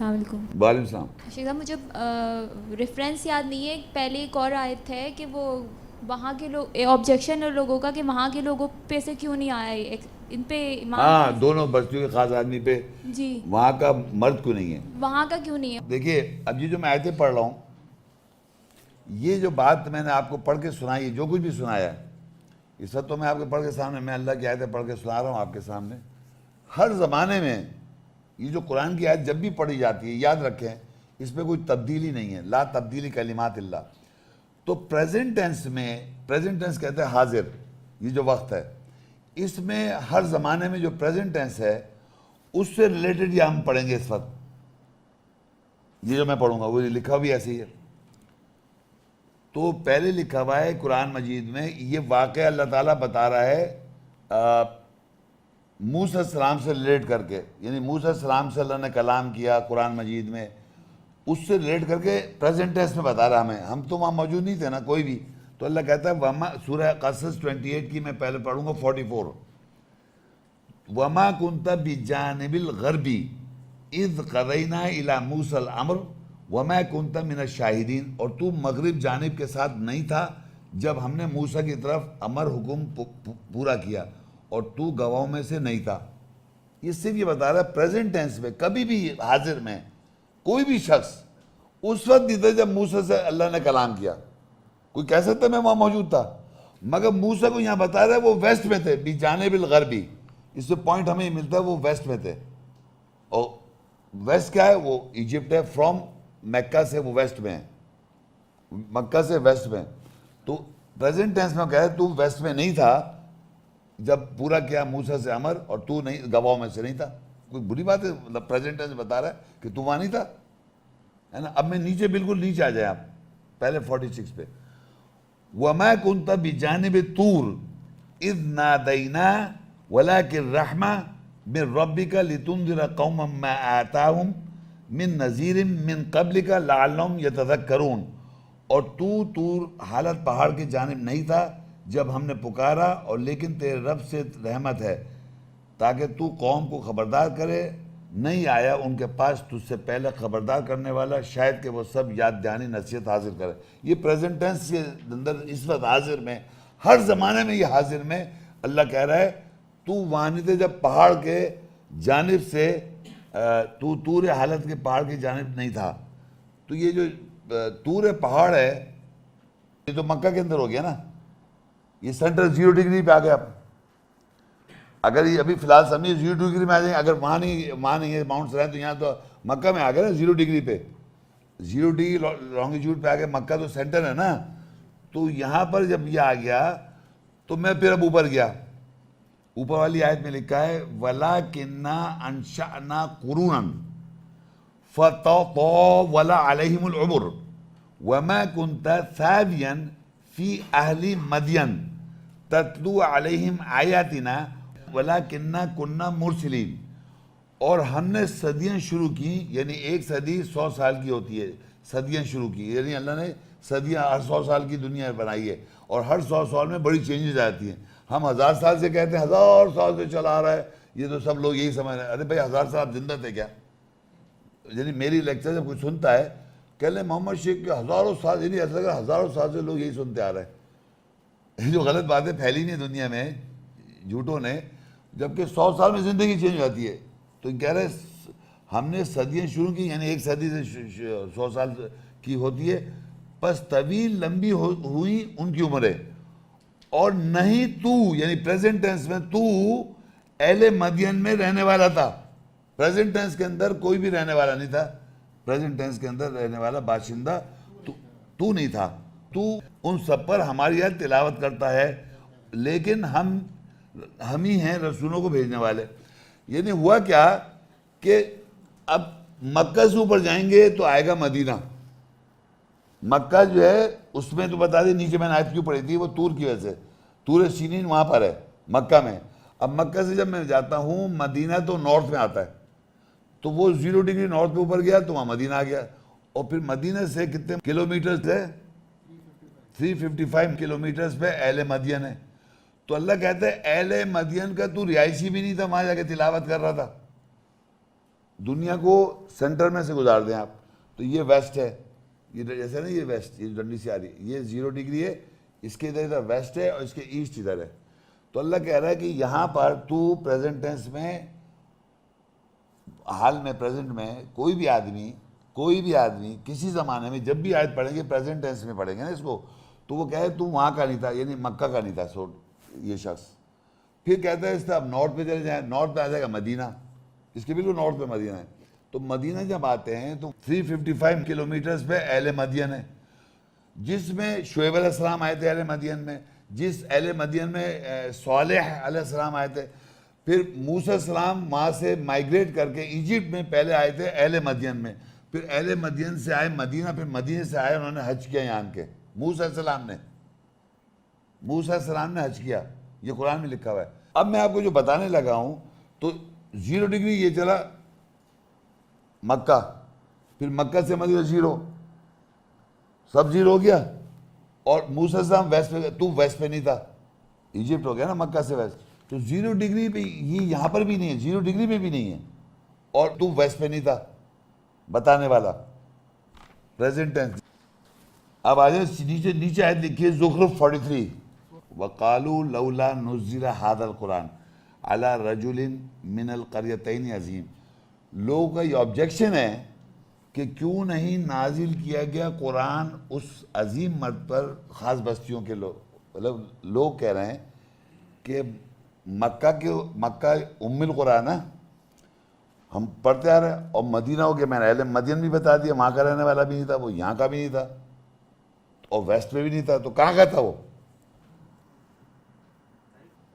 السلام علیکم. وعلیکم السلام. شیخ صاحب مجھے ریفرنس یاد نہیں ہے, پہلے ایک اور آیت ہے کہ وہ وہاں کے لوگ آبجیکشن ہے لوگوں کا کہ وہاں کے لوگوں پہ سے کیوں نہیں آیا, ان پہ ہاں دونوں بستیوں کے خاص آدمی پہ, جی وہاں کا مرد کیوں نہیں ہے, وہاں کا کیوں نہیں ہے. دیکھیے اب یہ جو میں آیتیں پڑھ رہا ہوں, یہ جو بات میں نے آپ کو پڑھ کے سنائی ہے, جو کچھ بھی سنایا ہے اس وقت تو میں آپ کے پڑھ کے سامنے, میں اللہ کی آیتیں پڑھ کے سنا رہا ہوں آپ کے سامنے. ہر زمانے میں یہ جو قرآن کی آیت جب بھی پڑھی جاتی ہے, یاد رکھیں اس پہ کوئی تبدیلی نہیں ہے, لا تبدیلی کلمات اللہ. تو پریزنٹ ٹینس میں, پریزنٹ ٹینس کہتے ہیں حاضر, یہ جو وقت ہے اس میں ہر زمانے میں جو پریزنٹ ٹینس ہے اس سے ریلیٹڈ یہ ہم پڑھیں گے اس وقت. یہ جو میں پڑھوں گا وہ لکھا بھی ایسے ہی ہے. تو پہلے لکھا ہوا ہے قرآن مجید میں, یہ واقعہ اللہ تعالیٰ بتا رہا ہے موسیٰ السلام سے ریلیٹ کر کے, یعنی موسیٰ السلام سے اللہ نے کلام کیا قرآن مجید میں, اس سے ریلیٹ کر کے پریزنٹ ٹینس میں بتا رہا ہمیں. ہم تو وہاں موجود نہیں تھے نا کوئی بھی. تو اللہ کہتا ہے وما, سورہ قصص 28 کی میں پہلے پڑھوں گا 44, وما کنت بجانب الغربی اذ قضینا الی موسیٰ الامر وما کنت من الشاہدین, اور تو مغرب جانب کے ساتھ نہیں تھا جب ہم نے موسیٰ کی طرف امر حکم پورا کیا, اور تو گواہوں میں سے نہیں تھا. یہ صرف یہ بتا رہا ہے پریزنٹ ٹینس میں, کبھی بھی حاضر میں کوئی بھی شخص اس وقت نہیں تھا جب موسیٰ سے اللہ نے کلام کیا. کوئی کہہ سکتا میں وہاں موجود تھا, مگر موسیٰ کو یہاں بتا رہا ہے وہ ویسٹ میں تھے, بجانب الغربی. اس سے پوائنٹ ہمیں ملتا ہے وہ ویسٹ میں تھے. اور ویسٹ کیا ہے, وہ ایجپٹ ہے, فرام مکہ سے وہ ویسٹ میں ہے, مکہ سے ویسٹ میں. تو پریزنٹ ٹینس میں کہہ رہا ہے تو ویسٹ میں نہیں تھا جب پورا کیا موسیٰ سے امر, اور تو نہیں گواہوں میں سے نہیں تھا. کوئی بری بات ہے, مطلب پریزنٹ ٹینس بتا رہا ہے کہ تو وہاں نہیں تھا, ہے نا. اب میں نیچے بالکل نیچے آ جائیں آپ, پہلے 46 پہ, وَمَا كُنْتَ بِجَانِبِ الطُّورِ إِذْ نَادَيْنَا وَلَكِنْ رَحْمَةً مِنْ رَبِّكَ لِتُنْذِرَ قَوْمًا مَا آتَاهُمْ مِنْ نَذِيرٍ مِنْ قَبْلِكَ لَعَلَّهُمْ يَتَذَكَّرُونَ. اور تو حالت پہاڑ کی جانب نہیں تھا جب ہم نے پکارا, اور لیکن تیرے رب سے رحمت ہے تاکہ تو قوم کو خبردار کرے, نہیں آیا ان کے پاس تجھ سے پہلے خبردار کرنے والا, شاید کہ وہ سب یاد دہانی نصیحت حاصل کرے. یہ پریزنٹ ٹینس کے اندر اس وقت حاضر میں, ہر زمانے میں یہ حاضر میں اللہ کہہ رہا ہے تو وہاں نہیں تھے جب پہاڑ کے جانب سے, تو طور حالت کے پہاڑ کی جانب نہیں تھا. تو یہ جو طور پہاڑ ہے یہ تو مکہ کے اندر ہو گیا نا, یہ سینٹر 0 ڈگری پہ آ گیا. اگر یہ ابھی فی الحال سمجھے 0 ڈگری میں آ جائیں, اگر وہاں نہیں ہے ماؤنٹ سرائن, تو یہاں تو مکہ میں آ گیا نا 0 ڈگری پہ, 0 ڈگری لانگیٹیوڈ پہ آ گیا. مکہ تو سینٹر ہے نا. تو یہاں پر جب یہ آ گیا تو میں پھر اب اوپر گیا. اوپر والی آیت میں لکھا ہے وَلَكِنَّا أَنشَأْنَا قُرُونًا فَطَوَّلَ عَلَيْهِمُ الْعُمُرُ وَمَا كُنْتَ ثَاوِيًا فِي أَهْلِ مَدْيَنَ تَتْلُو عَلَيْهِمْ آيَاتِنَا وَلَكِنَّا كُنَّا مُرْسِلِينَ. اور ہم نے صدیاں شروع کی, یعنی ایک صدی 100 سال کی ہوتی ہے, صدیاں شروع کی, یعنی اللہ نے صدیاں ہر 100 سال کی دنیا بنائی ہے, اور ہر 100 سال میں بڑی چینجز آتی ہیں. ہم 1000 سال سے کہتے ہیں 1000 سال سے چلا آ رہا ہے, یہ تو سب لوگ یہی سمجھ رہے ہیں. ارے بھائی 1000 سال آپ زندہ تھے کیا؟ یعنی میری لیکچر جب کوئی سنتا ہے کہہ لیں محمد شیخ کے ہزاروں سال, یعنی ایسا لگا ہزاروں سال سے لوگ یہی سنتے آ رہے ہیں. یہ جو غلط باتیں پھیلی نہیں دنیا میں جھوٹوں نے, جبکہ 100 سال میں زندگی چینج ہو جاتی ہے. تو کہہ رہے ہم نے صدیاں شروع کی, یعنی ایک صدی سے 100 سال کی ہوتی ہے, بس طویل لمبی ہوئی ان کی عمریں. اور نہیں تو, یعنی پریزنٹ ٹینس میں تو اہل مدین میں رہنے والا تھا. پریزنٹ ٹینس کے اندر کوئی بھی رہنے والا نہیں تھا, پریزنٹ ٹینس کے اندر رہنے والا باشندہ تو نہیں تھا. تو ان سب پر ہماری آیت تلاوت کرتا ہے, لیکن ہم ہی ہیں رسولوں کو بھیجنے والے. یعنی ہوا کیا کہ اب مکہ سے اوپر جائیں گے تو آئے گا مدینہ. مکہ جو ہے اس میں تو بتا دیں نیچے میں نے آیت کیوں پڑھی تھی, وہ طور کی وجہ سے, طور سینین وہاں پر ہے مکہ میں. اب مکہ سے جب میں جاتا ہوں مدینہ تو نارتھ میں آتا ہے, تو وہ 0 ڈگری نارتھ پہ اوپر گیا تو وہاں مدینہ آ گیا. اور پھر مدینہ سے کتنے کلومیٹرز ہے, 355 کلومیٹرز پہ اہل مدین ہے. تو اللہ کہتا ہے اہل مدین کا تو رہائشی بھی نہیں تھا, وہاں جا کے تلاوت کر رہا تھا. دنیا کو سینٹر میں سے گزار دیں آپ تو یہ ویسٹ ہے, یہ جیسے نا یہ ویسٹ, یہ ڈنڈی سے آ رہی ہے, یہ 0 ڈگری ہے, اس کے ادھر ویسٹ ہے اور اس کے ایسٹ ادھر ہے. تو اللہ کہہ رہا ہے کہ یہاں پر تو پریزنٹ ٹینس میں, حال میں, پریزنٹ میں کوئی بھی آدمی کسی زمانے میں جب بھی آیت پڑھیں گے پریزنٹ ٹینس میں پڑھیں گے نا اس کو, تو وہ کہے تو وہاں کا نہیں تھا, یعنی مکہ کا نہیں تھا یہ شخص. پھر کہتا ہے اس طرح اب نارتھ پہ چلے جائیں, نارتھ پہ آ جائے گا مدینہ, اس کے بالکل نارتھ پہ مدینہ ہے. تو مدینہ جب آتے ہیں تو 355 کلومیٹرز پہ اہل مدین ہے, جس میں شعیب علیہ السلام آئے تھے اہل مدین میں, جس اہل مدین میں صالح علیہ السلام آئے تھے. پھر موسیٰ علیہ السلام وہاں سے مائیگریٹ کر کے ایجپٹ میں پہلے آئے تھے اہل مدین میں, پھر اہل مدین سے آئے مدینہ, پھر مدینہ سے آئے انہوں نے حج کیا یہاں کے, موسیٰ علیہ السلام نے حج کیا, یہ قرآن میں لکھا ہوا ہے. اب میں آپ کو جو بتانے لگا ہوں تو 0 ڈگری یہ چلا مکہ, پھر مکہ سے مدینہ 0, سب 0 ہو گیا. اور موسیٰ علیہ السلام ویسٹ پہ, تو ویسٹ پہ نہیں تھا, ایجپٹ ہو گیا نا مکہ سے ویسٹ, تو 0 ڈگری پہ یہ یہاں پر بھی نہیں ہے, 0 ڈگری پہ بھی نہیں ہے, اور تو ویسٹ پہ نہیں تھا بتانے والا, پریزنٹ ٹینس. اب آ جائے نیچے آیت لکھی ہے زخرف 43, وَقَالُوا لَوْلَا نُزِّلَ هَذَا الْقُرْآنِ عَلَى رَجُلٍ مِّنَ الْقَرْيَتَيْنِ عَظِيمٍ. لوگوں کا یہ آبجیکشن ہے کہ کیوں نہیں نازل کیا گیا قرآن اس عظیم مرد پر, خاص بستیوں کے لوگ, مطلب لوگ کہہ رہے ہیں کہ مکہ ام القرآن ہے, ہم پڑھتے آ رہے ہیں, اور مدینہ ہو گیا, میں نے اہل مدین بھی بتا دیا, وہاں کا رہنے والا بھی نہیں تھا, وہ یہاں کا بھی نہیں تھا, اور ویسٹ میں بھی نہیں تھا, تو کہاں کا تھا وہ؟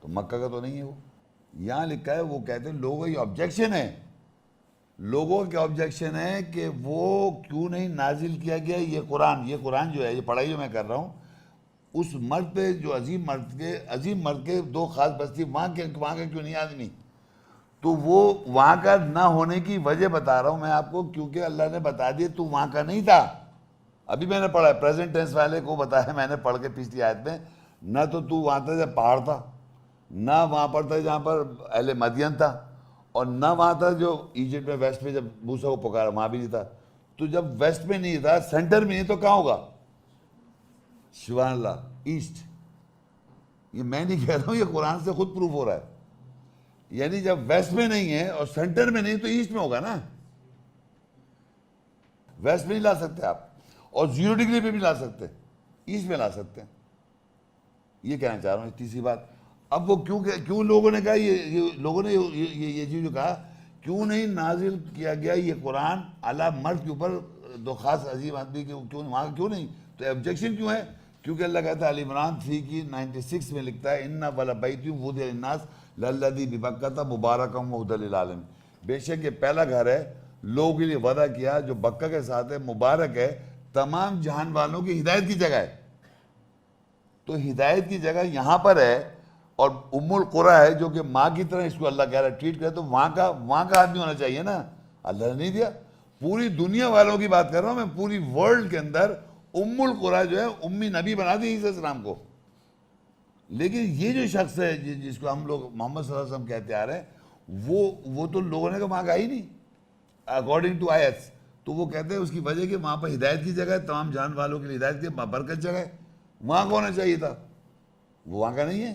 تو مکہ کا تو نہیں ہے وہ. یہاں لکھا ہے, وہ کہتے ہیں لوگوں یہ آبجیکشن ہے, لوگوں کے آبجیکشن ہے کہ وہ کیوں نہیں نازل کیا گیا یہ قرآن جو ہے, یہ پڑھائی جو میں کر رہا ہوں, اس مرد پہ جو عظیم مرد کے 2 خاص بستی, وہاں کا کیوں نہیں آدمی. تو وہ وہاں کا نہ ہونے کی وجہ بتا رہا ہوں میں آپ کو, کیونکہ اللہ نے بتا دیا تو وہاں کا نہیں تھا. ابھی میں نے پڑھا ہے, پریزنٹ ٹینس والے کو بتایا میں نے پڑھ کے پچھلی آیت میں, نہ تو وہاں تھا جب پہاڑ تھا, نہ وہاں پر تھا جہاں پر اہل مدین تھا, اور نہ وہاں تھا جو ایجپٹ میں ویسٹ میں جب موسیٰ کو پکارا وہاں بھی نہیں تھا. تو جب ویسٹ میں نہیں تھا, سینٹر میں نہیں, تو کہاں ہوگا؟ سبحان اللہ, ایسٹ. یہ میں نہیں کہہ رہا ہوں, یہ قرآن سے خود پروف ہو رہا ہے. یعنی جب ویسٹ میں نہیں ہے اور سینٹر میں نہیں تو ایسٹ میں ہوگا نا. ویسٹ میں نہیں لا سکتے آپ, اور 0 ڈگری پہ بھی لا سکتے, ایسٹ میں لا سکتے ہیں. یہ کہنا چاہ رہا ہوں تیسری بات. اب وہ کیوں لوگوں نے کہا, لوگوں نے یہ چیز جو کہا, کیوں نہیں نازل کیا گیا یہ قرآن اعلیٰ مرد کے اوپر 2 خاص عظیم آدمی کے, وہاں کیوں نہیں؟ تو آبجیکشن کیوں ہے؟ کیونکہ اللہ کہتا ہے علی عمران 3 کی 96 میں لکھتا ہے, اِنَّ وَلَبَيْتٌ وُضِعَ لِلنَّاسِ لَلَّذِي بِبَكَّةَ مُبَارَكًا وَهُدًى لِلْعَالَمِينَ. بے شک یہ پہلا گھر ہے لوگوں کے لیے وعدہ کیا جو بکہ کے ساتھ ہے, مبارک ہے, تمام جہان والوں کی ہدایت کی جگہ ہے. تو ہدایت کی جگہ یہاں پر ہے, اور ام القریٰ ہے جو کہ ماں کی طرح اس کو اللہ کہہ رہا ہے ٹریٹ کرے, تو وہاں کا آدمی ہونا چاہیے نا. اللہ نے نہیں دیا. پوری دنیا والوں کی بات کر رہا ہوں میں, پوری ورلڈ کے اندر ام القریٰ جو ہے امی نبی بنا دی عیسیٰ علیہ السلام کو. لیکن یہ جو شخص ہے جس کو ہم لوگ محمد صلی اللہ علیہ وسلم کہتے آ رہے ہیں, وہ تو لوگوں نے کہا وہاں کا ہی نہیں اکارڈنگ ٹو آیتس. تو وہ کہتے ہیں اس کی وجہ کہ وہاں پر ہدایت کی جگہ ہے, تمام جان والوں کے لیے ہدایت کی برکت جگہ ہے, وہاں کا ہونا چاہیے تھا, وہ وہاں کا نہیں ہے.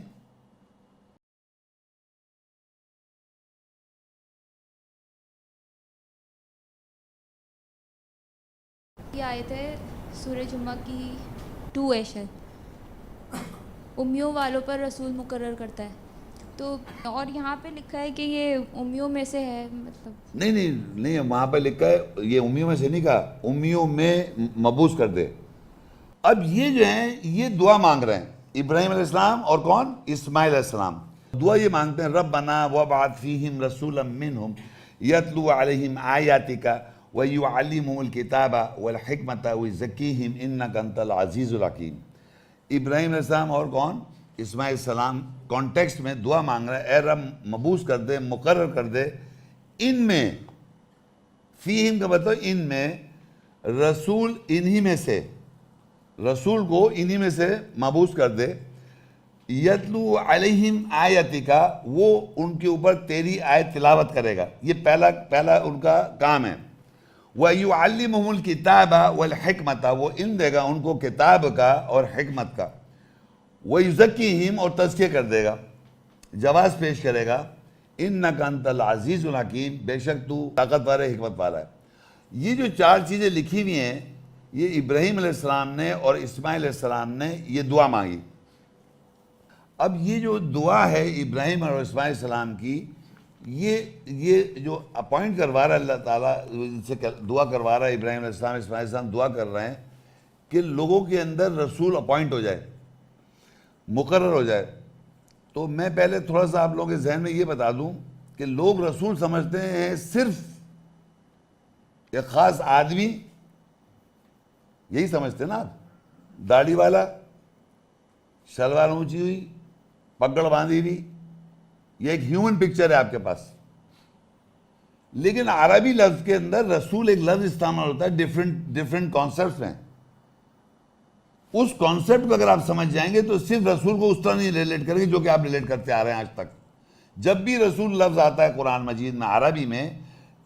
یہ آیت ہے سورہ جمعہ کی 2 ہے شاید, امیوں والوں پر رسول مقرر کرتا ہے. تو اور یہاں پہ لکھا ہے کہ یہ امیوں میں سے ہے, مطلب نہیں, وہاں پہ لکھا ہے یہ امیوں میں سے نہیں کہا, امیوں میں مبعوث کر دے. اب یہ جو ہیں یہ دعا مانگ رہے ہیں, ابراہیم علیہ السلام اور کون, اسماعیل علیہ السلام. دعا یہ مانگتے ہیں, ربنا وابعث فیہم رسولا منہم یتلو علیہم آیاتک ویعلمہم الکتاب والحکمت ویزکیہم انک انت العزیز الحکیم. ابراہیم علیہ السلام اور کون, اسماعیل السلام کانٹیکسٹ میں دعا مانگ رہا ہے, اے رب مبعوث کر دے, مقرر کر دے ان میں, فیہم کا مطلب ان میں, رسول انہی میں سے, رسول کو انہی میں سے مبعوث کر دے, یتلو علیہم آیتک، وہ ان کے اوپر تیری آیت تلاوت کرے گا، یہ پہلا ان کا کام ہے۔ وَيُعَلِّمُهُمُ الْكِتَابَ وَالْحِكْمَةَ، وہ علم دے گا ان کو کتاب کا اور حکمت کا۔ وَيُزَكِّيهِمْ، اور تزکیہ کر دے گا، جواز پیش کرے گا، اِنَّكَ أَنْتَ الْعَزِيزُ الْحَكِيمُ، بے شک تو طاقتور ہے، حکمت والا ہے۔ یہ جو چار چیزیں لکھی ہوئی ہیں، یہ ابراہیم علیہ السلام نے اور اسماعیل علیہ السلام نے یہ دعا مانگی۔ اب یہ جو دعا ہے ابراہیم اور اسماعیل علیہ السلام کی، یہ جو اپوائنٹ کروا رہا ہے اللہ تعالیٰ، ان سے دعا کروا رہا ہے ابراہیم علیہ السلام، اسماعیل علیہ السلام دعا کر رہے ہیں کہ لوگوں کے اندر رسول اپوائنٹ ہو جائے، مقرر ہو جائے۔ تو میں پہلے تھوڑا سا آپ لوگوں کے ذہن میں یہ بتا دوں کہ لوگ رسول سمجھتے ہیں صرف ایک خاص آدمی، یہی سمجھتے نا آپ، داڑھی والا، شلوار اونچی ہوئی، پگڑ باندھی ہوئی، یہ ایک ہیومن پکچر ہے آپ کے پاس۔ لیکن عربی لفظ کے اندر رسول ایک لفظ استعمال ہوتا ہے ڈیفرنٹ کانسیپٹس میں۔ اس کانسیپٹ کو اگر آپ سمجھ جائیں گے تو صرف رسول کو اس طرح نہیں ریلیٹ کریں گے جو کہ آپ ریلیٹ کرتے آ رہے ہیں آج تک۔ جب بھی رسول لفظ آتا ہے قرآن مجید میں عربی میں،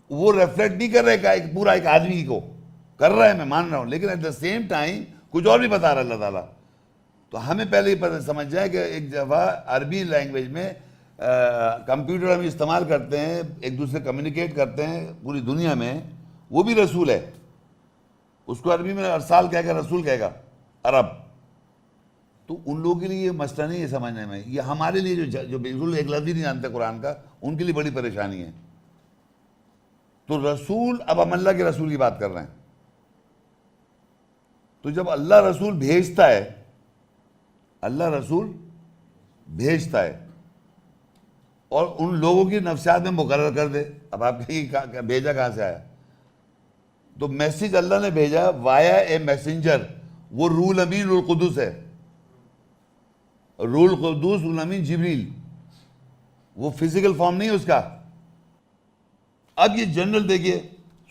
وہ ریفلیکٹ نہیں کر رہے کہ پورا ایک آدمی کو کر رہا ہے، میں مان رہا ہوں، لیکن ایٹ دا سیم ٹائم کچھ اور بھی بتا رہا ہے اللہ تعالیٰ۔ تو ہمیں پہلے ہی پتہ سمجھ جائے کہ ایک دفعہ عربی لینگویج میں کمپیوٹر ہم استعمال کرتے ہیں، ایک دوسرے کمیونیکیٹ کرتے ہیں پوری دنیا میں، وہ بھی رسول ہے۔ اس کو عربی میں ارسال کہے گا، رسول کہے گا عرب۔ تو ان لوگوں کے لیے یہ مسئلہ نہیں ہے سمجھنے میں، یہ ہمارے لیے جو بالکل ایک لفظ ہی نہیں جانتے قرآن کا، ان کے لیے بڑی پریشانی ہے۔ تو رسول، اب ہم اللہ کے رسول کی بات کر رہے ہیں، تو جب اللہ رسول بھیجتا ہے، اللہ رسول بھیجتا ہے اور ان لوگوں کی نفسیات میں مقرر کر دے، اب آپ کہیں بھیجا کہاں سے آیا؟ تو میسیج اللہ نے بھیجا وایا اے میسنجر، وہ روح الامین روح القدس ہے، روح القدس روح الامین جبریل، وہ فزیکل فارم نہیں ہے اس کا۔ اب یہ جنرل دیکھیے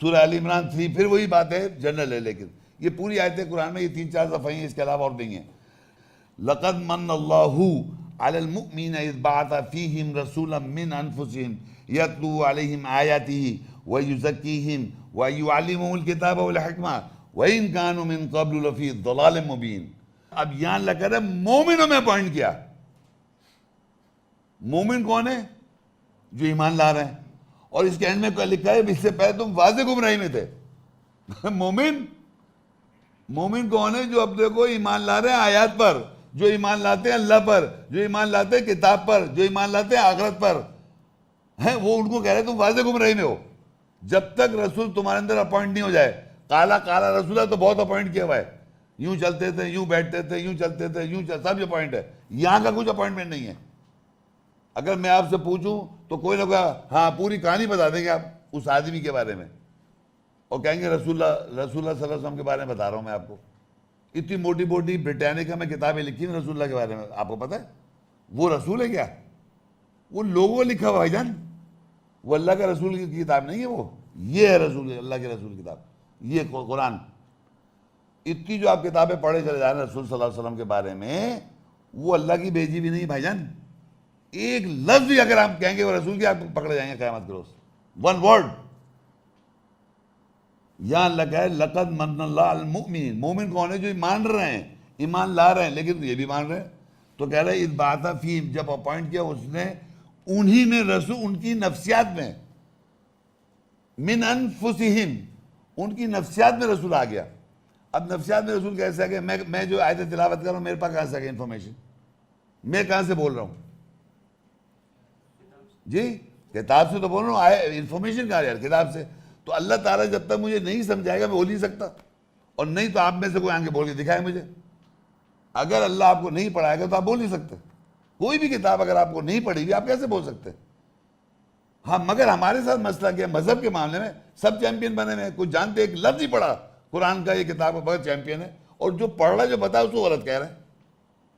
سورہ آل عمران 3، پھر وہی بات ہے، جنرل ہے، لیکن یہ پوری آیتیں قرآن میں یہ 3-4 دفعہ ہیں، اس کے علاوہ اور بھی ہیں۔ لَقَدْ مَنَّ اللَّهُ عَلَى الْمُؤْمِنِينَ إِذْ بَعَثَ فِيهِمْ رَسُولًا مِّنْ أَنفُسِهِمْ يَتْلُو عَلَيْهِمْ آيَاتِهِ وَيُزَكِّيهِمْ وَيُعَلِّمُهُمُ الْكِتَابَ وَالْحِكْمَةَ وَإِنْ كَانُوا مِنْ قَبْلُ لَفِي ضَلَالٍ مُبِينٍ۔ اب یہاں اللہ کہہ رہا ہے مومنوں میں اپوائنٹ کیا۔ مومن کون ہے؟ جو ایمان لا رہے ہیں، اور اس کے اینڈ میں لکھا ہے اس سے پہلے تم واضح گمراہی میں تھے۔ مومن کون ہے؟ جو اپنے کو ایمان لا رہے ہیں آیات پر، جو ایمان لاتے ہیں اللہ پر، جو ایمان لاتے ہیں کتاب پر، جو ایمان لاتے ہیں آخرت پر ہیں، وہ ان کو کہہ رہے ہیں تم واضح گمراہی میں ہو۔ جب تک رسول تمہارے اندر اپوائنٹ نہیں ہو جائے، کالا رسول ہے تو بہت اپوائنٹ کیا ہوا ہے، یوں چلتے تھے، یوں بیٹھتے تھے، یوں چلتے تھے، سب اپوائنٹ ہے۔ یہاں کا کچھ اپوائنٹمنٹ نہیں ہے۔ اگر میں آپ سے پوچھوں تو کوئی نہ کہا ہاں پوری کہانی بتا دیں گے آپ اس آدمی کے بارے میں، اور کہیں گے رسول اللہ صلی اللہ علیہ وسلم کے بارے میں بتا رہا ہوں میں آپ کو۔ اتنی موٹی موٹی برٹانیکا میں کتابیں لکھی ہیں رسول اللہ کے بارے میں، آپ کو پتہ ہے وہ رسول ہے کیا؟ وہ لوگوں نے لکھا ہوا بھائی جان، وہ اللہ کا رسول کی کتاب نہیں ہے، وہ یہ ہے رسول، اللہ کے رسول کی کتاب، یہ قرآن۔ اتنی جو آپ کتابیں پڑھے چلے جا رہے ہیں رسول صلی اللہ علیہ وسلم کے بارے میں، وہ اللہ کی بھیجی بھی نہیں بھائی جان۔ ایک لفظ بھی اگر آپ کہیں گے وہ رسول کی، آپ پکڑے جائیں گے قیامت کے روز، ون ورڈ۔ یہاں اللہ کہا ہے لقد من اللہ علی المؤمنین، مومن کون ہے؟ جو ایمان رہے ہیں، ایمان لا رہے ہیں، لیکن یہ بھی مان رہے ہیں۔ تو کہہ رہے اذ بعث فیہم، جب اپوائنٹ کیا اس نے انہی میں رسول، ان کی نفسیات میں، من انفسہم، ان کی نفسیات میں رسول آ گیا۔ اب نفسیات میں رسول کیسے آ گیا؟ میں جو آیت تلاوت کر رہا ہوں میرے پاس کہاں سے آ گیا انفارمیشن؟ میں کہاں سے بول رہا ہوں؟ جی کتاب سے تو بول رہا ہوں، انفارمیشن کہاں یار؟ کتاب سے۔ تو اللہ تعالیٰ جب تک مجھے نہیں سمجھائے گا میں بول نہیں سکتا، اور نہیں تو آپ میں سے کوئی آن کے بول کے دکھائے مجھے۔ اگر اللہ آپ کو نہیں پڑھائے گا تو آپ بول نہیں سکتے۔ کوئی بھی کتاب اگر آپ کو نہیں پڑھی ہوئی آپ کیسے بول سکتے؟ ہاں مگر ہمارے ساتھ مسئلہ کیا؟ مذہب کے معاملے میں سب چیمپئن بنے ہوئے ہیں، کچھ جانتے ایک لفظ ہی پڑھا قرآن کا، یہ کتاب بہت چیمپئن ہے، اور جو پڑھ رہا جو بتا اس کو غلط کہہ رہے ہیں۔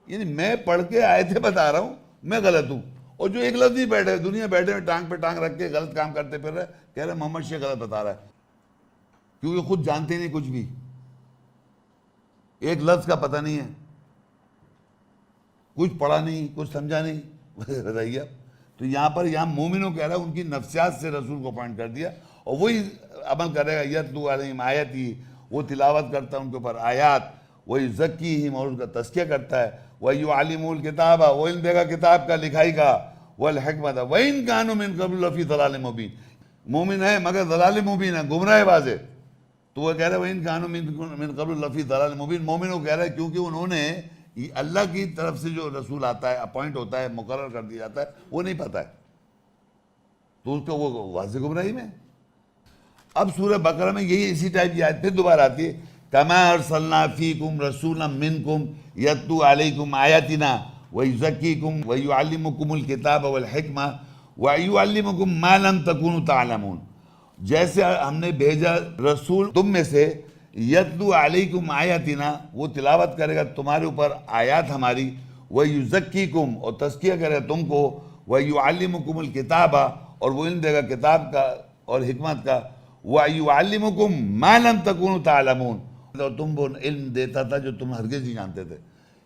یعنی میں پڑھ کے آیتیں بتا رہا ہوں میں غلط ہوں، اور جو ایک لفظ ہی بیٹھے دنیا بیٹھے ہوئے ٹانگ پہ ٹانگ رکھ کے غلط کام کرتے پھر رہے، کہہ رہے محمد شیخ غلط بتا رہا ہے، کیونکہ خود جانتے نہیں کچھ بھی، ایک لفظ کا پتہ نہیں ہے۔ کچھ پڑھا نہیں، کچھ سمجھا نہیں، بتائیے آپ. تو یہاں پر یہاں مومنوں کہہ رہا ہے ان کی نفسیات سے رسول کو اپوائنٹ کر دیا اور وہی عمل کرے گا. یتلو علیہم آیاتی، وہ تلاوت کرتا ہے ان کے اوپر آیات، وہی یزکیہم، اور ان کا تزکیہ کرتا ہے، وَيُعَلِّمُ الْكِتَابَ، وہ علم دے گا کتاب کا، لکھائی کا، وَالْحِکْمَةَ وَإِنْ كَانُوا مِنْ قَبْلُ لَفِي ضَلَالٍ مُبِينٍ. مومن ہے مگر ضلال مبین ہے، گمراہ واضح. تو وہ کہہ رہے ہیں وَإِنْ كَانُوا مِنْ قَبْلُ لَفِي ضَلَالٍ مُبِينٍ. مومنوں کہہ رہے ہیں کیونکہ انہوں نے اللہ کی طرف سے جو رسول آتا ہے، اپوائنٹ ہوتا ہے، مقرر کر دیا جاتا ہے، وہ نہیں پتہ ہے، تو اس کو وہ واضح گمراہی میں. اب سورہ بقرہ میں یہی اسی ٹائپ کی آیت پھر دوبارہ آتی ہے، کَمَا أَرْسَلْنَا فِيكُمْ رَسُولًا مِّنْكُمْ يَتْلُو عَلَيْكُمْ آيَاتِنَا وَيُزَكِّيكُمْ وَيُعَلِّمُكُمُ الْكِتَابَ وَالْحِكْمَةَ وَيُعَلِّمُكُمْ مَا لَمْ تَكُونُوا تَعْلَمُونَ. جیسے ہم نے بھیجا رسول تم میں سے، یتلو علیکم آیاتنا، وہ تلاوت کرے گا تمہارے اوپر آیات ہماری، وَيُزَكِّيكُمْ، اور تزکیہ کرے گا تم کو، وَيُعَلِّمُكُمُ الْكِتَابَ، اور وہ علم دے گا کتاب کا اور حکمت کا، وَيُعَلِّمُكُمْ مَا لَمْ تَكُونُوا تَعْلَمُونَ، اور تم کو علم دیتا تھا جو تم ہرگز نہیں جانتے تھے.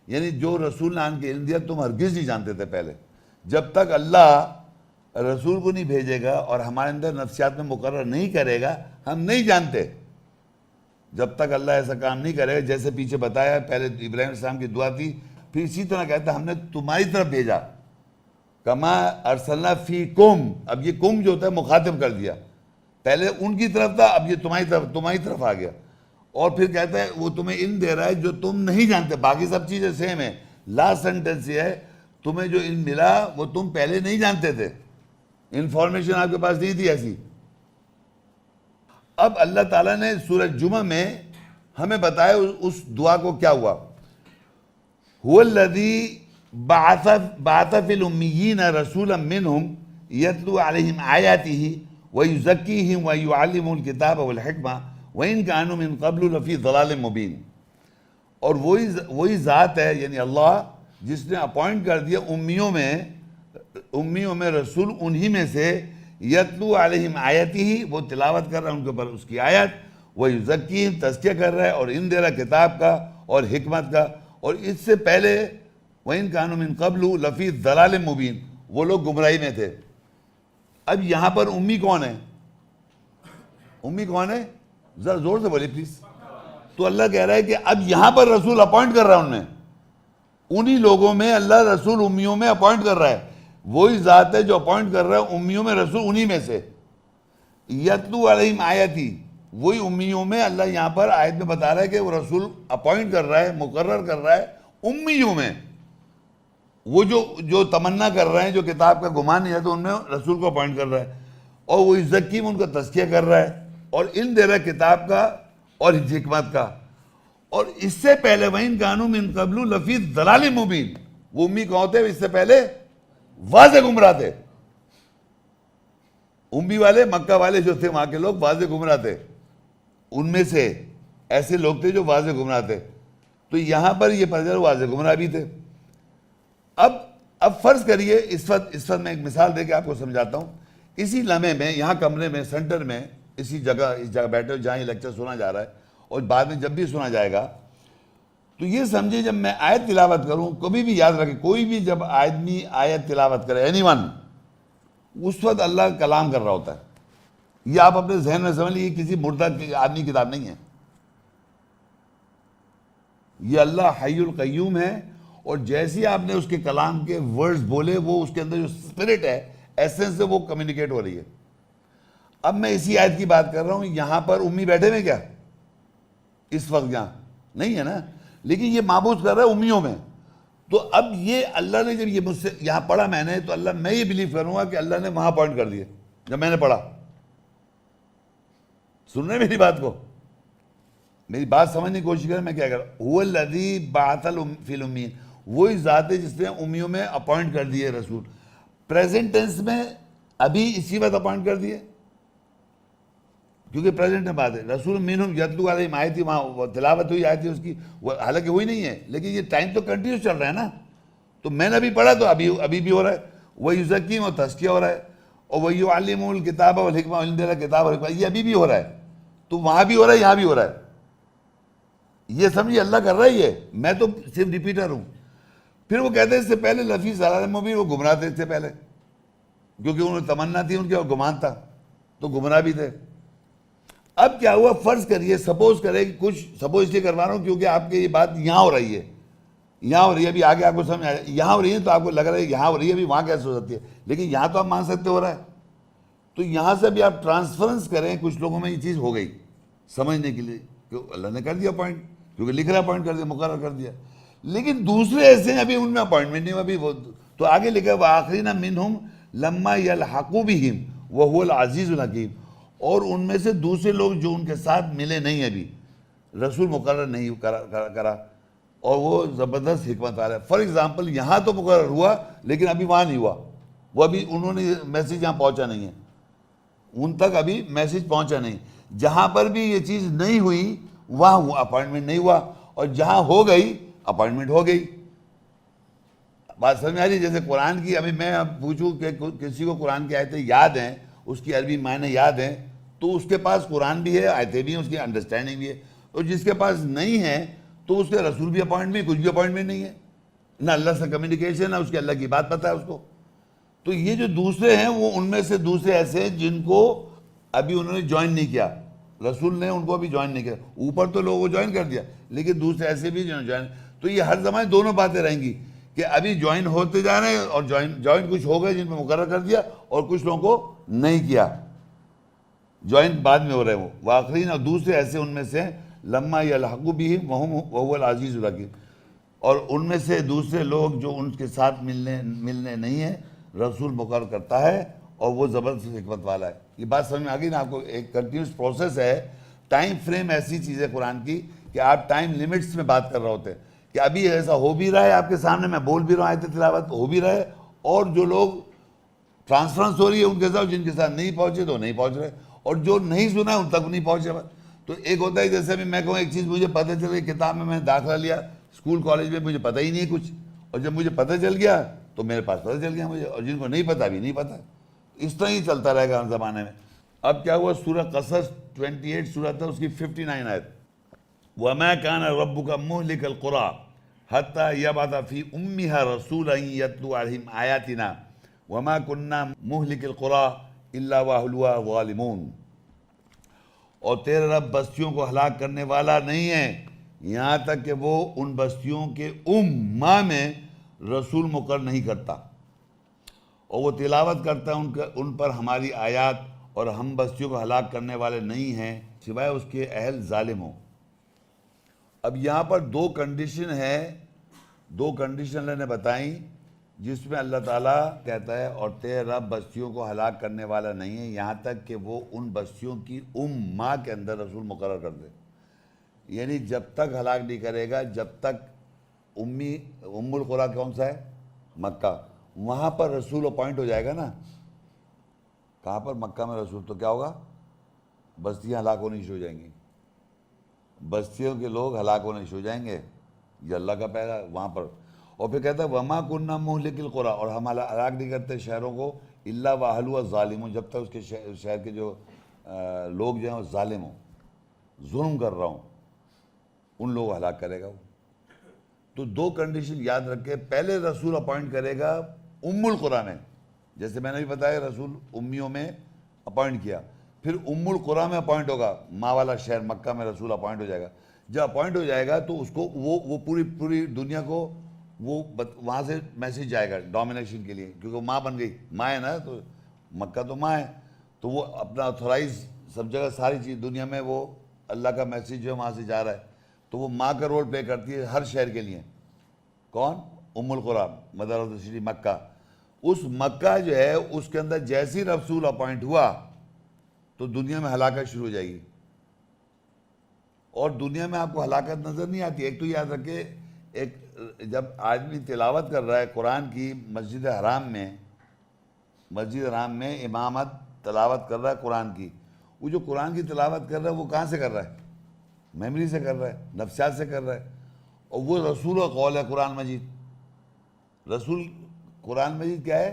یعنی جو رسول نے آن کے علم دیا تم ہرگز نہیں جانتے تھے پہلے. جب تک اللہ رسول کو نہیں بھیجے گا اور ہمارے اندر نفسیات میں مقرر نہیں کرے گا، ہم نہیں جانتے. جب تک اللہ ایسا کام نہیں کرے گا، جیسے پیچھے بتایا پہلے ابراہیم علیہ السلام کی دعا تھی، پھر اسی طرح کہتا ہم نے تمہاری طرف بھیجا، کما ارسلنا فیکم. اب یہ کم جو ہوتا ہے مخاطب کر دیا، پہلے ان کی طرف تھا، اب یہ تمہاری طرف آ گیا. اور پھر کہتا ہے وہ تمہیں علم دے رہا ہے جو تم نہیں جانتے. باقی سب چیزیں سیم ہیں. لاسٹ سینٹنس یہ ہے، تمہیں جو علم ملا وہ تم پہلے نہیں جانتے تھے، انفارمیشن آپ کے پاس نہیں تھی ایسی. اب اللہ تعالیٰ نے سورہ جمعہ میں ہمیں بتایا اس دعا کو کیا ہوا. هو الذی بعث فی الامیین رسولا منہم یتلو علیہم آیاتہ ویزکیہم ویعلمہم الکتاب والحکمہ وَإِنْ كَانُوا مِنْ قَبْلُ لَفِي ضَلَالٍ مُبِينٍ. اور وہی ذات ہے، یعنی اللہ، جس نے اپوائنٹ کر دیا امیوں میں رسول انہی میں سے، یتلو علیہم آیاتہ، وہ تلاوت کر رہا ہے ان کے اوپر اس کی آیت، وَيُزَكِّيهِمْ، تزکیہ کر رہا ہے اور علم دے رہا ہے کتاب کا اور حکمت کا. اور اس سے پہلے وَإِنْ كَانُوا مِنْ قَبْلُ لَفِي ضَلَالٍ مُبِينٍ، وہ لوگ گمراہی میں تھے. اب یہاں پر امی کون ہے؟ امی کون ہے؟ ذرا زور سے بولیے پلیز. تو اللہ کہہ رہا ہے کہ اب یہاں پر رسول اپوائنٹ کر رہا ہے، انہی لوگوں میں اللہ رسول امیوں میں اپوائنٹ کر رہا ہے. وہی ذات ہے جو اپوائنٹ کر رہا ہے امیوں میں رسول انہی میں سے. یتلو علیہم آیاتی، وہی امیوں میں اللہ یہاں پر آیت میں بتا رہا ہے کہ وہ رسول اپوائنٹ کر رہا ہے، مقرر کر رہا ہے امیوں میں. وہ جو تمنا کر رہے ہیں، جو کتاب کا گمان نہیں ہے تو ان میں رسول کو اپوائنٹ کر رہا ہے. اور وہ یزکیہم، ان کا تزکیہ کر رہا ہے اور علم دے رہا ہے کتاب کا اور حکمت کا. اور اس سے پہلے وَإِنْ كَانُوا مِنْ قَبْلُ لَفِي ضَلَالٍ مُبِينٍ، وہ امی کون ہوتے ہیں؟ اس سے پہلے واضح گمراہ تھے. امی والے مکہ والے جو تھے وہاں کے لوگ واضح گمراہ تھے، ان میں سے ایسے لوگ تھے جو واضح گمراہ تھے. تو یہاں پر یہ پتہ چلا واضح گمراہ بھی تھے. اب فرض کریے اس وقت میں ایک مثال دے کے آپ کو سمجھاتا ہوں. اسی لمحے میں یہاں کمرے میں سینٹر میں اس جگہ بیٹھے ہو جہاں یہ لیکچر سنا جا رہا ہے، اور بعد میں جب بھی سنا جائے گا تو یہ سمجھے جب میں آیت تلاوت کروں، کبھی بھی یاد رکھیں، کوئی بھی جب آدمی آیت تلاوت کرے، اینی ون، اس وقت اللہ کلام کر رہا ہوتا ہے. یہ آپ اپنے ذہن میں سمجھ لیجیے، کسی مردہ آدمی کی کتاب نہیں ہے. یہ اللہ حی القیوم ہے، اور جیسے آپ نے اس کے کلام کے ورڈز بولے، وہ اس کے اندر جو اسپرٹ ہے، ایسنس سے وہ کمیونیکیٹ ہو رہی ہے. اب میں اسی آیت کی بات کر رہا ہوں. یہاں پر امی بیٹھے میں کیا اس وقت یہاں نہیں ہے نا، لیکن یہ معبود کر رہا ہے امیوں میں. تو اب یہ اللہ نے جب یہ مجھ سے یہاں پڑھا میں نے، تو اللہ میں یہ بلیو کروں گا کہ اللہ نے وہاں پوائنٹ کر دیے. جب میں نے پڑھا، سن رہے میری بات کو، میری بات سمجھنے کی کوشش کریں میں کیا کر رہا ہوں. هو الذی بعث فی الامیین، وہی ذات ہے جس نے امیوں میں اپوائنٹ کر دیے رسول. پریزنٹ ٹینس میں ابھی اسی وقت اپوائنٹ کر دیے، کیونکہ پریزنٹ میں بات ہے. رسول منہم یتلو علیہم آیاتی، وہاں تلاوت ہوئی آیت اس کی، حالانکہ وہی نہیں ہے، لیکن یہ ٹائم تو کنٹینیوس چل رہا ہے نا. تو میں نے ابھی پڑھا تو ابھی بھی ہو رہا ہے. وَيُزَكِّيهِمْ، اور تزکیہ ہو رہا ہے. اور وَيُعَلِّمُهُمُ الْكِتَابَ وَالْحِکْمَةَ، علم دے رہا ہے کتاب اور حکمت. یہ ابھی بھی ہو رہا ہے. تو وہاں بھی ہو رہا ہے، یہاں بھی ہو رہا ہے. یہ سمجھیے اللہ کر رہا ہے. یہ میں تو صرف ریپیٹر ہوں. پھر وہ کہتے ہیں اس سے پہلے لفی صلاح مبین وہ گمراہ تھے اس سے پہلے، کیونکہ انہیں تمنا تھی ان کے اور گمان تھا تو گمراہ بھی تھے۔ اب کیا ہوا، فرض کریے سپوز کرے کہ کچھ سپوز اس لیے کروا رہا ہوں کیونکہ آپ کی یہ بات یہاں ہو رہی ہے، یہاں ہو رہی ہے، ابھی آگے آپ کو سمجھ آئے، یہاں ہو رہی ہے تو آپ کو لگ رہا ہے یہاں ہو رہی ہے، ابھی وہاں کیسے ہو سکتی ہے، لیکن یہاں تو آپ مان سکتے ہو رہا ہے، تو یہاں سے بھی آپ ٹرانسفرنس کریں، کچھ لوگوں میں یہ چیز ہو گئی سمجھنے کے لیے کہ اللہ نے کر دیا پوائنٹ، کیونکہ لکھ رہا اپوائنٹ کر دیا، مقرر کر دیا، لیکن دوسرے ایسے ہیں ابھی ان میں اپوائنٹمنٹ نہیں ہوا، ابھی وہ تو آگے لکھا وآخرین منہم لما یلحقوا بہم وہو العزیز الحکیم، اور ان میں سے دوسرے لوگ جو ان کے ساتھ ملے نہیں ابھی، رسول مقرر نہیں کرا اور وہ زبردست حکمت والا ہے۔ فار ایگزامپل یہاں تو مقرر ہوا لیکن ابھی وہاں نہیں ہوا، وہ ابھی انہوں نے میسیج یہاں پہنچا نہیں ہے، ان تک ابھی میسیج پہنچا نہیں، جہاں پر بھی یہ چیز نہیں ہوئی وہاں اپوائنٹمنٹ نہیں ہوا، اور جہاں ہو گئی اپوائنٹمنٹ ہو گئی۔ بات سمجھ میں آ رہی ہے؟ جیسے قرآن کی، ابھی میں اب پوچھوں کہ کسی کو قرآن کی آیتیں یاد ہیں، اس کی عربی معنی یاد ہیں، تو اس کے پاس قرآن بھی ہے، آیتیں بھی ہیں، اس کی انڈرسٹینڈنگ بھی ہے، اور جس کے پاس نہیں ہے تو اس کے رسول بھی اپوائنٹ بھی، کچھ بھی اپوائنٹمنٹ نہیں ہے، نہ اللہ سے کمیونیکیشن، نہ اس کی اللہ کی بات پتہ ہے اس کو۔ تو یہ جو دوسرے ہیں وہ ان میں سے دوسرے ایسے ہیں جن کو ابھی انہوں نے جوائن نہیں کیا، رسول نے ان کو ابھی جوائن نہیں کیا، اوپر تو لوگوں کو جوائن کر دیا لیکن دوسرے ایسے بھی جنہوں نے جوائن، تو یہ ہر زمانے دونوں باتیں رہیں گی کہ ابھی جوائن ہوتے جا رہے ہیں، اور جوائن کچھ ہو گئے جن پہ مقرر کر دیا، اور کچھ لوگوں کو نہیں کیا، جوائن بعد میں ہو رہے ہیں وہ واخرین، اور دوسرے ایسے ان میں سے لما یلحقوا بہم وہو العزیز الحکیم، اور ان میں سے دوسرے لوگ جو ان کے ساتھ ملنے نہیں ہیں، رسول مقرر کرتا ہے اور وہ زبردست حکمت والا ہے۔ یہ بات سمجھ میں آ گئی نا آپ کو؟ ایک کنٹینیوس پروسیس ہے، ٹائم فریم ایسی چیز ہے قرآن کی کہ آپ ٹائم لیمٹس میں بات کر رہے ہوتے ہیں کہ ابھی ایسا ہو بھی رہا ہے آپ کے سامنے، میں بول بھی رہا ہوں، آیت تلاوت ہو بھی رہا ہے، اور جو لوگ ٹرانسفرنس ہو رہی ہے ان کے ساتھ، جن کے ساتھ نہیں پہنچے تو نہیں پہنچ رہے، اور جو نہیں سنا ہے ان تک نہیں پہنچے۔ تو ایک ہوتا ہے جیسے ابھی میں کہوں ایک چیز مجھے پتہ چل گئی، کتاب میں داخلہ لیا اسکول کالج میں، مجھے پتہ ہی نہیں کچھ، اور جب مجھے پتہ چل گیا تو میرے پاس پتہ چل گیا مجھے، اور جن کو نہیں پتہ بھی نہیں پتہ، اس طرح ہی چلتا رہے گا ہر زمانے میں۔ اب کیا ہوا، سورہ قصص 28 سورۃ ہے، اس کی 59 آیت، وَمَا كَانَ رَبُّكَ مُهْلِكَ الْقُرَىٰ حَتَّىٰ يَبْعَثَ فِي أُمِّهَا رَسُولًا يَتْلُو عَلَيْهِمْ آيَاتِنَا وَمَا كُنَّا مُهْلِكِ الْقُرَىٰ إِلَّا وَأَهْلُهَا ظَالِمُونَ، اور تیرا رب بستیوں کو ہلاک کرنے والا نہیں ہے یہاں تک کہ وہ ان بستیوں کے ماہ میں رسول مقرر نہیں کرتا، اور وہ تلاوت کرتا ہے ان پر ہماری آیات، اور ہم بستیوں کو ہلاک کرنے والے نہیں ہیں سوائے اس کے اہل ظالم ہوں۔ اب یہاں پر دو کنڈیشن ہے، دو کنڈیشن اللہ نے بتائیں جس میں اللہ تعالیٰ کہتا ہے اور تیرا رب بستیوں کو ہلاک کرنے والا نہیں ہے یہاں تک کہ وہ ان بستیوں کی ماہ کے اندر رسول مقرر کر دے، یعنی جب تک ہلاک نہیں کرے گا، جب تک ام القریٰ کون سا ہے؟ مکہ، وہاں پر رسول اپوائنٹ ہو جائے گا نا، کہاں پر؟ مکہ میں رسول، تو کیا ہوگا؟ بستیاں ہلاک ہونی شروع ہو جائیں گی، بستیوں کے لوگ ہلاک ہونے شروع ہو جائیں گے، یہ اللہ کا پیغام وہاں پر۔ اور پھر کہتا ہے وَمَا كُنَّا مُهْلِكِ الْقُرَىٰ، اور ہم ہلاک نہیں کرتے شہروں کو إِلَّا وَأَهْلُهَا ظَالِمُونَ، جب تک اس کے شہر کے جو لوگ جو ہیں وہ ظالم ہوں، ظلم کر رہا ہوں، ان لوگوں کو ہلاک کرے گا وہ۔ تو دو کنڈیشن یاد رکھے، پہلے رسول اپوائنٹ کرے گا ام القریٰ میں، جیسے میں نے بھی بتایا رسول امیوں میں اپوائنٹ کیا، پھر ام القریٰ میں اپوائنٹ ہوگا، ماں والا شہر مکہ میں رسول اپوائنٹ ہو جائے گا۔ جب اپوائنٹ ہو جائے گا تو اس کو وہ پوری دنیا کو وہ وہاں سے میسیج جائے گا ڈومینیشن کے لیے، کیونکہ وہ ماں بن گئی، ماں ہے نا، تو مکہ تو ماں ہے، تو وہ اپنا آتھورائز سب جگہ ساری چیز دنیا میں وہ اللہ کا میسیج جو ہے وہاں سے جا رہا ہے، تو وہ ماں کا رول پلے کرتی ہے ہر شہر کے لیے۔ کون؟ ام القریٰ، مدر آف دا سٹی مکہ۔ اس مکہ جو ہے اس کے اندر جیسی رسول اپوائنٹ ہوا تو دنیا میں ہلاکت شروع ہو جائے گی، اور دنیا میں آپ کو ہلاکت نظر نہیں آتی۔ ایک تو یاد رکھے، ایک جب آدمی تلاوت کر رہا ہے قرآن کی مسجد حرام میں امامت تلاوت کر رہا ہے قرآن کی، وہ جو قرآن کی تلاوت کر رہا ہے وہ کہاں سے کر رہا ہے؟ میموری سے کر رہا ہے، نفسیات سے کر رہا ہے، اور وہ رسول کا قول ہے قرآن مجید۔ رسول قرآن مجید کیا ہے؟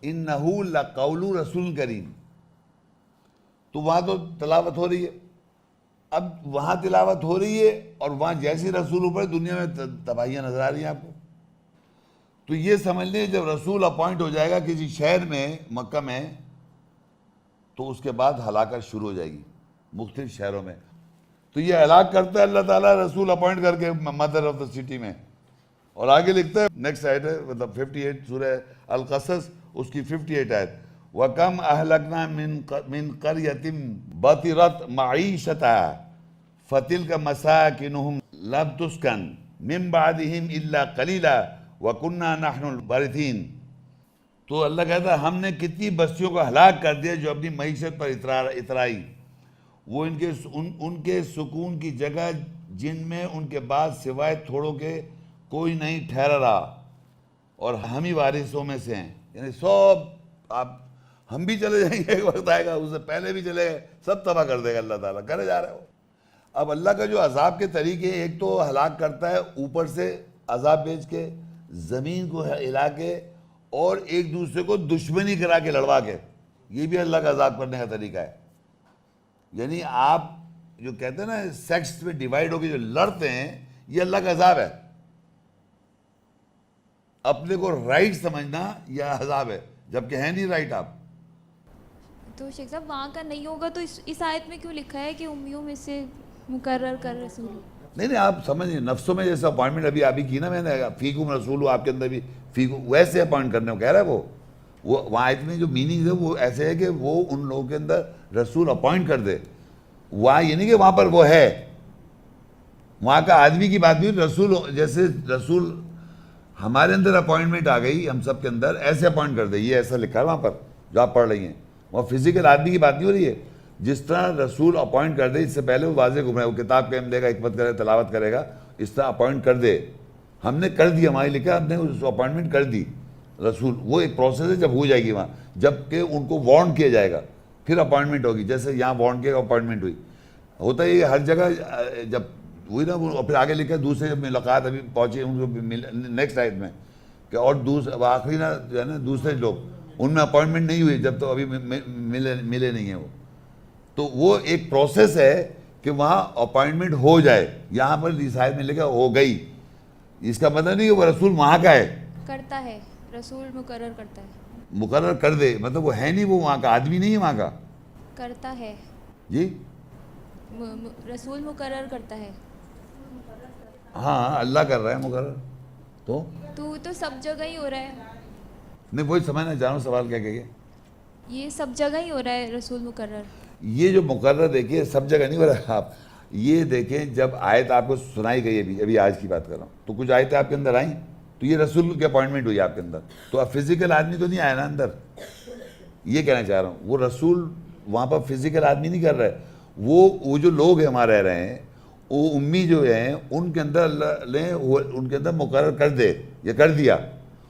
اِنَّهُ لَقَوْلُ رَسُولٍ کریم، تو وہاں تو تلاوت ہو رہی ہے، اب وہاں تلاوت ہو رہی ہے اور وہاں جیسی رسول اوپر دنیا میں تباہیاں نظر آ رہی ہیں آپ کو۔ تو یہ سمجھ لیں جب رسول اپوائنٹ ہو جائے گا کسی شہر میں مکہ میں تو اس کے بعد ہلاکت شروع ہو جائے گی مختلف شہروں میں. تو یہ ہلاک کرتا ہے اللہ تعالیٰ رسول اپوائنٹ کر کے مدر آف دا سٹی میں. اور آگے لکھتا ہے نیکسٹ آیت ہے مطلب 58 سورہ القصص اس کی 58 آیت وَكَمْ أَهْلَكْنَا مِنْ قَرْيَةٍ بَطِرَتْ مَعِيشَتَهَا فَتِلْكَ مَسَاكِنُهُمْ لَمْ تُسْكَنْ مِنْ بَعْدِهِمْ إِلَّا قَلِيلًا وَكُنَّا نَحْنُ الْوَارِثِينَ. تو اللہ کہتا ہے ہم نے کتنی بستیوں کو ہلاک کر دیا جو اپنی معیشت پر اترائی. وہ ان کے سکون کی جگہ جن میں ان کے بعد سوائے تھوڑوں کے کوئی نہیں ٹھہرا رہا اور ہم ہی وارثوں میں سے ہیں. یعنی سب آپ ہم بھی چلے جائیں گے ایک وقت آئے گا اس سے پہلے بھی چلے گئے سب تباہ کر دے گا اللہ تعالیٰ کرے جا رہے ہو. اب اللہ کا جو عذاب کے طریقے ایک تو ہلاک کرتا ہے اوپر سے عذاب بھیج کے زمین کو ہلا کے اور ایک دوسرے کو دشمنی کرا کے لڑوا کے یہ بھی اللہ کا عذاب کرنے کا طریقہ ہے. یعنی آپ جو کہتے ہیں نا سیکس میں ڈیوائیڈ ہو کے جو لڑتے ہیں یہ اللہ کا عذاب ہے. اپنے کو رائٹ سمجھنا یہ عذاب ہے جبکہ ہے نہیں رائٹ. آپ تو شیخ صاحب وہاں کا نہیں ہوگا تو اس آیت میں کیوں لکھا ہے کہ امیوں میں سے مقرر کر رسول؟ نہیں آپ سمجھیں نفسوں میں جیسے اپوائنٹمنٹ ابھی کی نا میں نے فیکم رسول ہو آپ کے اندر بھی فیکم ویسے اپوائنٹ کرنے کو کہہ رہا ہے وہ وہاں آیت میں جو میننگ ہے وہ ایسے ہے کہ وہ ان لوگوں کے اندر رسول اپوائنٹ کر دے. وہاں یہ نہیں کہ وہاں پر وہ ہے وہاں کا آدمی کی بات بھی رسول جیسے رسول ہمارے اندر اپوائنٹمنٹ آ گئی ہم سب کے اندر ایسے اپوائنٹ کر دے. یہ ایسا لکھا ہے وہاں پر جو آپ پڑھ رہی ہیں وہاں فزیکل آدمی کی بات نہیں ہو رہی ہے. جس طرح رسول اپوائنٹ کر دے اس سے پہلے وہ واضح گھوم رہا ہے وہ کتاب قائم دے گا حکمت کرے تلاوت کرے گا اس طرح اپوائنٹ کر دے. ہم نے کر دی ہماری لکھا ہم نے اس کو اپوائنٹمنٹ کر دی رسول. وہ ایک پروسیس ہے جب ہو جائے گی وہاں جب کہ ان کو وارن کیا جائے گا پھر اپوائنٹمنٹ ہوگی. جیسے یہاں وارن کیا اپوائنٹمنٹ ہوئی ہوتا ہے یہ ہر جگہ جب ہوئی نا وہ پھر آگے لکھا دوسرے جب ملاقات ابھی پہنچے ان کو نیکسٹ آیت میں کہ اور آخری نا جو ہے نا دوسرے لوگ ان میں اپوائنٹمنٹ نہیں ہوئی جب تو ابھی ملے نہیں ہیں وہ. تو وہ ایک پروسیس ہے کہ وہاں اپوائنٹمنٹ ہو جائے. یہاں پر اس آیت میں لکھا ہو گئی اس کا مطلب نہیں کہ وہ رسول وہاں کا ہے کرتا ہے رسول مقرر کرتا ہے مقرر کر دے مطلب وہ ہے نہیں وہ وہاں کا آدمی نہیں ہے وہاں کا کرتا ہے جی رسول مقرر کرتا ہے. ہاں اللہ کر رہا ہے مقرر تو سب جگہ ہی ہو رہا ہے. نہیں وہی سمجھنا جانو سوال کیا کہ یہ سب جگہ ہی ہو رہا ہے رسول مقرر. یہ جو مقرر دیکھیے سب جگہ نہیں ہو رہا ہے. آپ یہ دیکھیں جب آیت آپ کو سنائی گئی ابھی آج کی بات کر رہا ہوں تو کچھ آیتیں آپ کے اندر آئیں تو یہ رسول کی اپوائنٹمنٹ ہوئی آپ کے اندر تو اب فزیکل آدمی تو نہیں آیا نا اندر. یہ کہنا چاہ رہا ہوں وہ رسول وہاں پر فزیکل آدمی نہیں کر رہا ہے. وہ جو لوگ ہیں وہاں رہ رہے ہیں وہ امی جو ہیں ان کے اندر اللہ نے ان کے اندر مقرر کر دے یہ کر دیا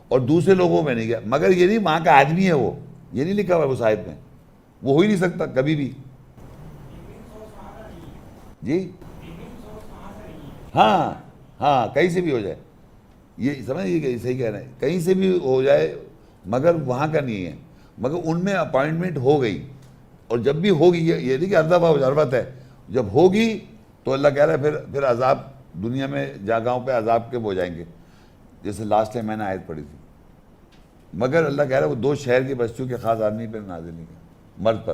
اور دوسرے لوگوں میں نہیں گیا. مگر یہ نہیں وہاں کا آدمی ہے وہ یہ نہیں لکھا ہوا ہے اس آیت میں وہ ہو ہی نہیں سکتا کبھی بھی. جی ہاں کہیں سے بھی ہو جائے یہ سمجھیے کہ صحیح کہہ رہے ہیں کہیں سے بھی ہو جائے مگر وہاں کا نہیں ہے. مگر ان میں اپوائنٹمنٹ ہو گئی اور جب بھی ہوگی یہ نہیں کہ ہر دفعہ ضرورت ہے جب ہوگی تو اللہ کہہ رہا ہے پھر عذاب دنیا میں جگہوں پہ عذاب کے ہو جائیں گے جیسے لاسٹ ٹائم میں نے آیت پڑھی تھی. مگر اللہ کہہ رہا ہے وہ 2 شہر کی بستیوں کے خاص آدمی پہ نازل نہیں کیا مرد پر